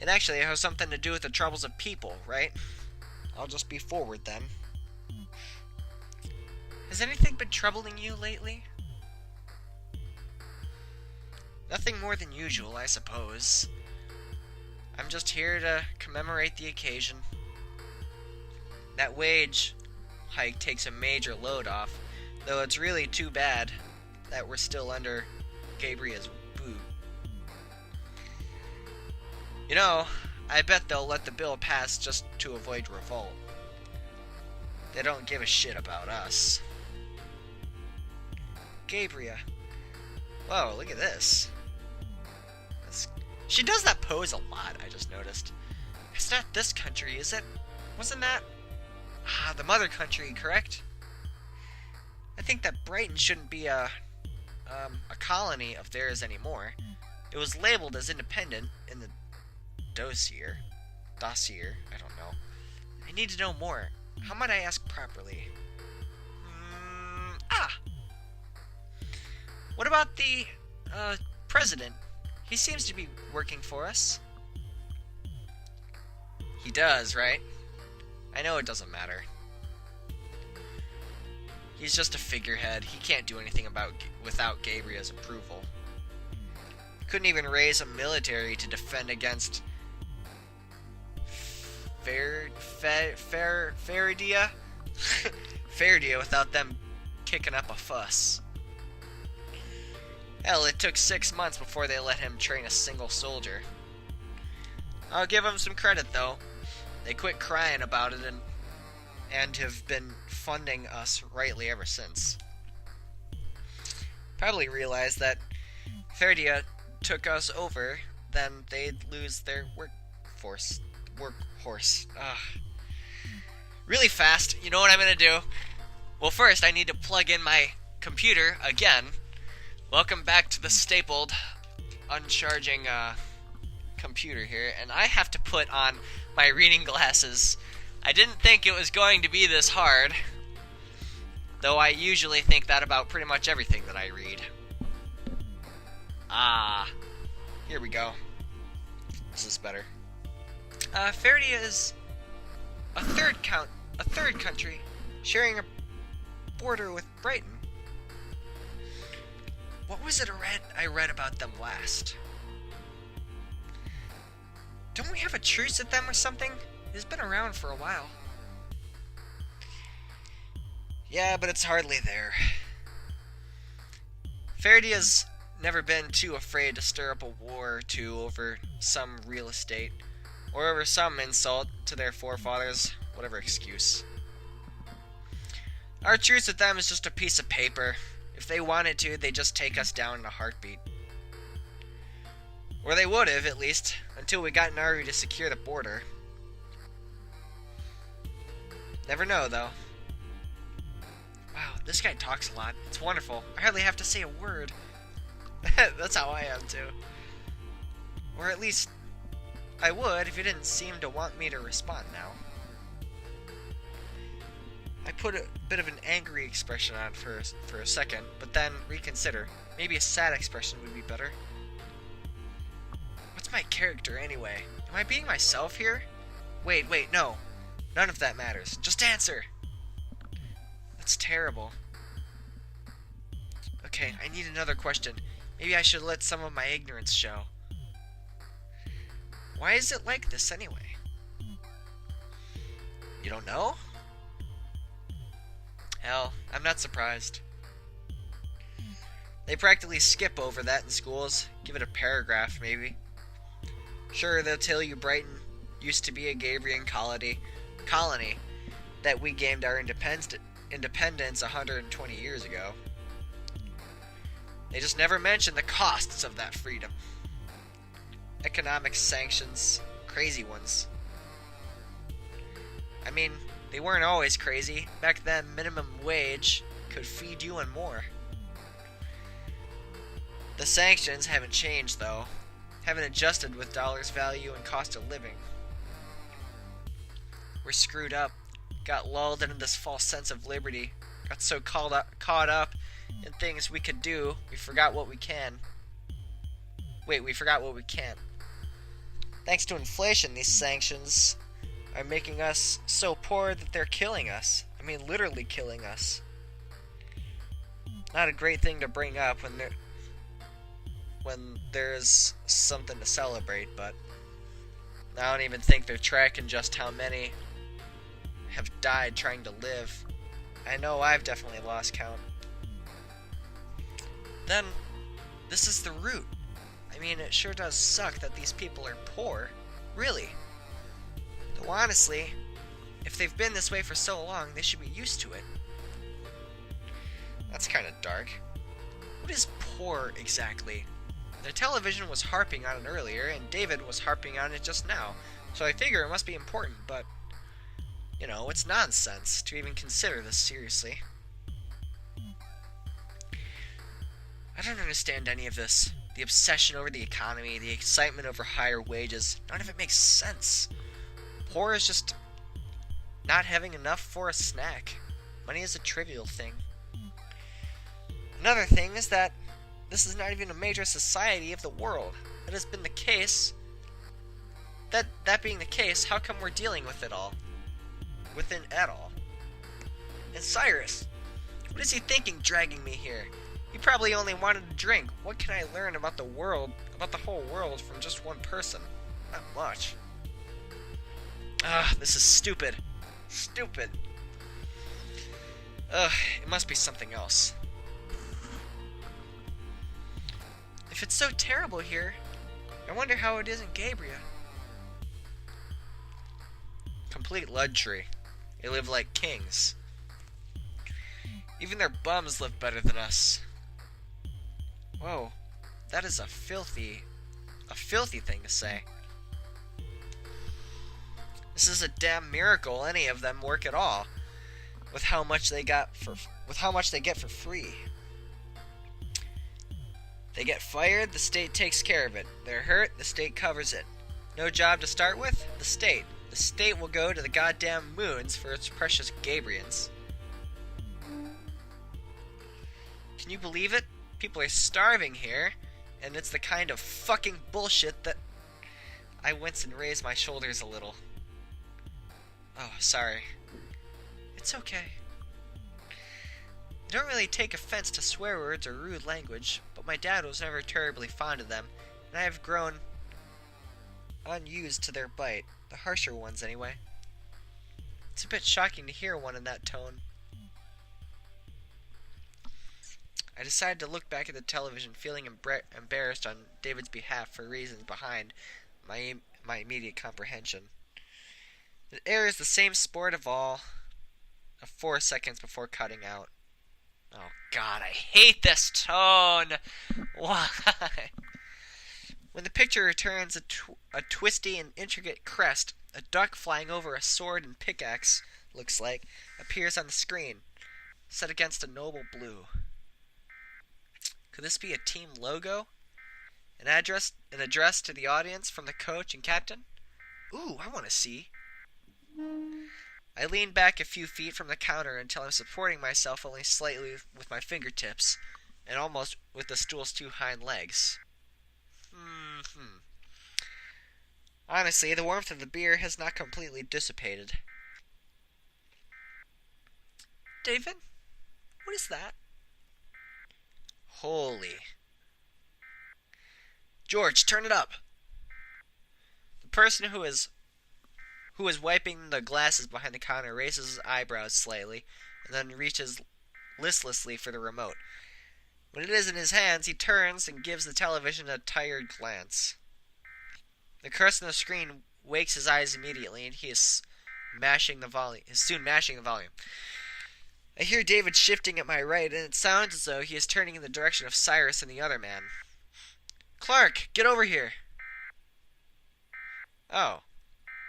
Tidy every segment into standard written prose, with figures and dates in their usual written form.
And actually, it has something to do with the troubles of people, right? I'll just be forward then. Has anything been troubling you lately? Nothing more than usual, I suppose. I'm just here to commemorate the occasion. That wage hike takes a major load off, though it's really too bad that we're still under Gabriel's boot. You know, I bet they'll let the bill pass just to avoid revolt. They don't give a shit about us. Gabriel. Whoa, look at this. She does that pose a lot, I just noticed. It's not this country, is it? Wasn't that... the mother country, correct? I think that Brighton shouldn't be a colony of theirs anymore. It was labeled as independent in the dossier, I don't know. I need to know more. How might I ask properly? What about the, president? He seems to be working for us. He does, right? I know it doesn't matter. He's just a figurehead. He can't do anything without Gabriel's approval. Couldn't even raise a military to defend against Faradia? Faradia without them kicking up a fuss. Hell, it took 6 months before they let him train a single soldier. I'll give him some credit, though. They quit crying about it and have been funding us rightly ever since. Probably realized that Faradia took us over, then they'd lose their workhorse. Really fast. You know what I'm gonna do? Well, first I need to plug in my computer again. Welcome back to the stapled, uncharging computer here, and I have to put on my reading glasses. I didn't think it was going to be this hard, though I usually think that about pretty much everything that I read. Here we go. This is better. Faradia is a third country sharing a border with Brighton. What was it I read about them last? Don't we have a truce with them or something? It's been around for a while. Yeah, but it's hardly there. Faradia's never been too afraid to stir up a war or two over some real estate, or over some insult to their forefathers, whatever excuse. Our truce with them is just a piece of paper. If they wanted to, they'd just take us down in a heartbeat. Or they would have, at least, until we got an army to secure the border. Never know, though. Wow, this guy talks a lot. It's wonderful. I hardly have to say a word. That's how I am, too. Or at least, I would if you didn't seem to want me to respond now. I put a bit of an angry expression on for a second, but then reconsider. Maybe a sad expression would be better. What's my character, anyway? Am I being myself here? Wait, no. None of that matters. Just answer! That's terrible. Okay, I need another question. Maybe I should let some of my ignorance show. Why is it like this, anyway? You don't know? Hell, I'm not surprised. They practically skip over that in schools. Give it a paragraph, maybe. Sure, they'll tell you Brighton used to be a Gabrian colony that we gained our independence 120 years ago. They just never mention the costs of that freedom. Economic sanctions, crazy ones. I mean, they weren't always crazy. Back then, minimum wage could feed you and more. The sanctions haven't changed, though. Haven't adjusted with dollars value and cost of living. We're screwed up. Got lulled into this false sense of liberty. Got so caught up in things we could do, we forgot what we can. Wait, we forgot what we can't. Thanks to inflation, these sanctions are making us so poor that they're killing us. I mean, literally killing us. Not a great thing to bring up when there's something to celebrate, but I don't even think they're tracking just how many have died trying to live. I know I've definitely lost count. Then, this is the root. I mean, it sure does suck that these people are poor. Really. Though honestly, if they've been this way for so long, they should be used to it. That's kind of dark. What is poor exactly? The television was harping on it earlier, and David was harping on it just now, so I figure it must be important, but, you know, it's nonsense to even consider this seriously. I don't understand any of this. The obsession over the economy, the excitement over higher wages, none of it makes sense. Poor is just not having enough for a snack. Money is a trivial thing. Another thing is that this is not even a major society of the world. That has been the case. That being the case, how come we're dealing with it all? With it at all? And Cyrus, what is he thinking dragging me here? He probably only wanted a drink. What can I learn about the world, about the whole world from just one person? Not much. This is stupid. Stupid. It must be something else. If it's so terrible here, I wonder how it is in Gabriel. Complete luxury. They live like kings. Even their bums live better than us. Whoa, that is a filthy thing to say. This is a damn miracle any of them work at all, with how much they get for free. They get fired, the state takes care of it. They're hurt, the state covers it. No job to start with? The state. The state will go to the goddamn moons for its precious Gabrians. Can you believe it? People are starving here, and it's the kind of fucking bullshit that... I wince and raise my shoulders a little. Oh, sorry. It's okay. I don't really take offense to swear words or rude language, but my dad was never terribly fond of them, and I have grown unused to their bite, the harsher ones anyway. It's a bit shocking to hear one in that tone. I decided to look back at the television, feeling embarrassed on David's behalf for reasons behind my immediate comprehension. It airs the same sport of all, of 4 seconds before cutting out. Oh God, I hate this tone! Why? When the picture returns, a twisty and intricate crest, a duck flying over a sword and pickaxe, looks like, appears on the screen, set against a noble blue. Could this be a team logo? An address to the audience from the coach and captain? Ooh, I want to see. I lean back a few feet from the counter until I'm supporting myself only slightly with my fingertips, and almost with the stool's 2 hind legs. Honestly, the warmth of the beer has not completely dissipated. David? What is that? Holy. George, turn it up! The person who is wiping the glasses behind the counter raises his eyebrows slightly, and then reaches listlessly for the remote. When it is in his hands, he turns and gives the television a tired glance. The crest on the screen wakes his eyes immediately, and he is soon mashing the volume. I hear David shifting at my right, and it sounds as though he is turning in the direction of Cyrus and the other man. Clark, get over here! Oh.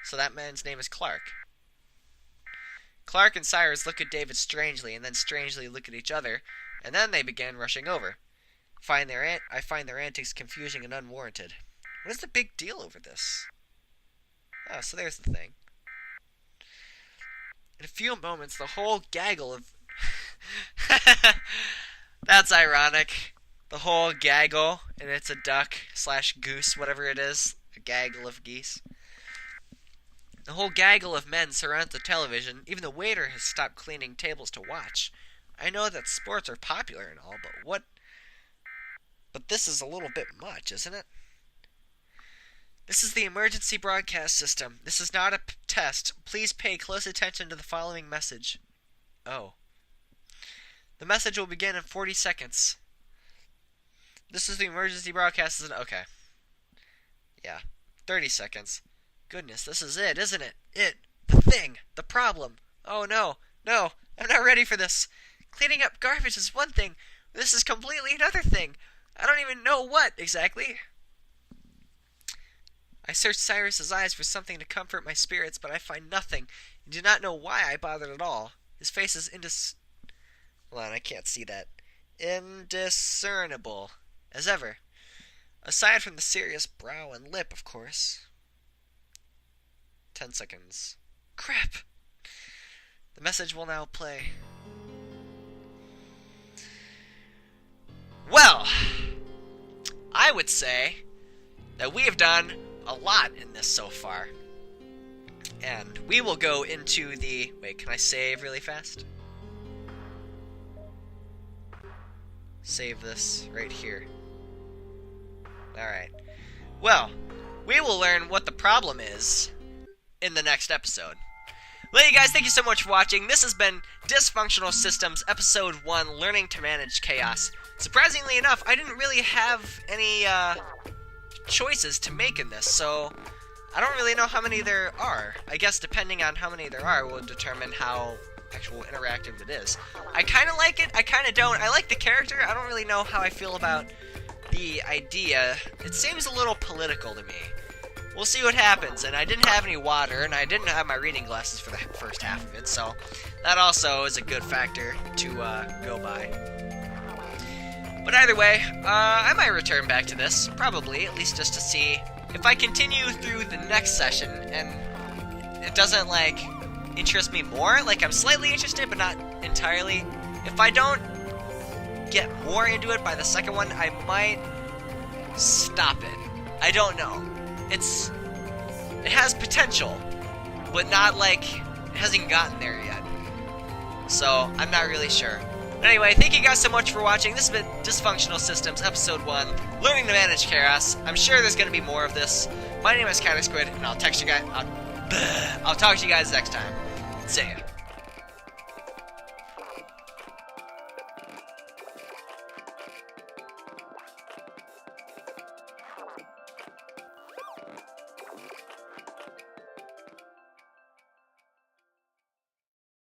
So that man's name is Clark. Clark and Cyrus look at David strangely, and then strangely look at each other, and then they begin rushing over. I find their antics confusing and unwarranted. What is the big deal over this? Oh, so there's the thing. In a few moments, the whole gaggle of... That's ironic. The whole gaggle, and it's a duck / goose, whatever it is. A gaggle of geese. The whole gaggle of men surrounds the television. Even the waiter has stopped cleaning tables to watch. I know that sports are popular and all, but this is a little bit much, isn't it? This is the emergency broadcast system. This is not a test. Please pay close attention to the following message. Oh. The message will begin in 40 seconds. This is the emergency broadcast system. Okay. Yeah. 30 seconds. Goodness, this is it, isn't it? The thing. The problem. Oh no. No. I'm not ready for this. Cleaning up garbage is one thing. This is completely another thing. I don't even know what, exactly. I searched Cyrus's eyes for something to comfort my spirits, but I find nothing, and do not know why I bothered at all. His face is Hold on, I can't see that. Indiscernible, as ever. Aside from the serious brow and lip, of course. 10 seconds. Crap! The message will now play. Well, I would say that we have done a lot in this so far. And we will go into the... Wait, can I save really fast? Save this right here. Alright. Well, we will learn what the problem is in the next episode. Well, you guys, thank you so much for watching. This has been Dysfunctional Systems, Episode 1, Learning to Manage Chaos. Surprisingly enough, I didn't really have any choices to make in this, so I don't really know how many there are. I guess depending on how many there are will determine how actual interactive it is. I kind of like it, I kind of don't. I like the character, I don't really know how I feel about the idea. It seems a little political to me. We'll see what happens, and I didn't have any water, and I didn't have my reading glasses for the first half of it, so that also is a good factor to go by. But either way, I might return back to this, probably, at least just to see if I continue through the next session, and it doesn't, like, interest me more. Like, I'm slightly interested, but not entirely. If I don't get more into it by the second one, I might stop it. I don't know. It has potential, but not like, it hasn't gotten there yet. So, I'm not really sure. But anyway, thank you guys so much for watching. This has been Dysfunctional Systems, Episode 1, Learning to Manage Chaos. I'm sure there's going to be more of this. My name is Squid, and I'll talk to you guys next time. See ya.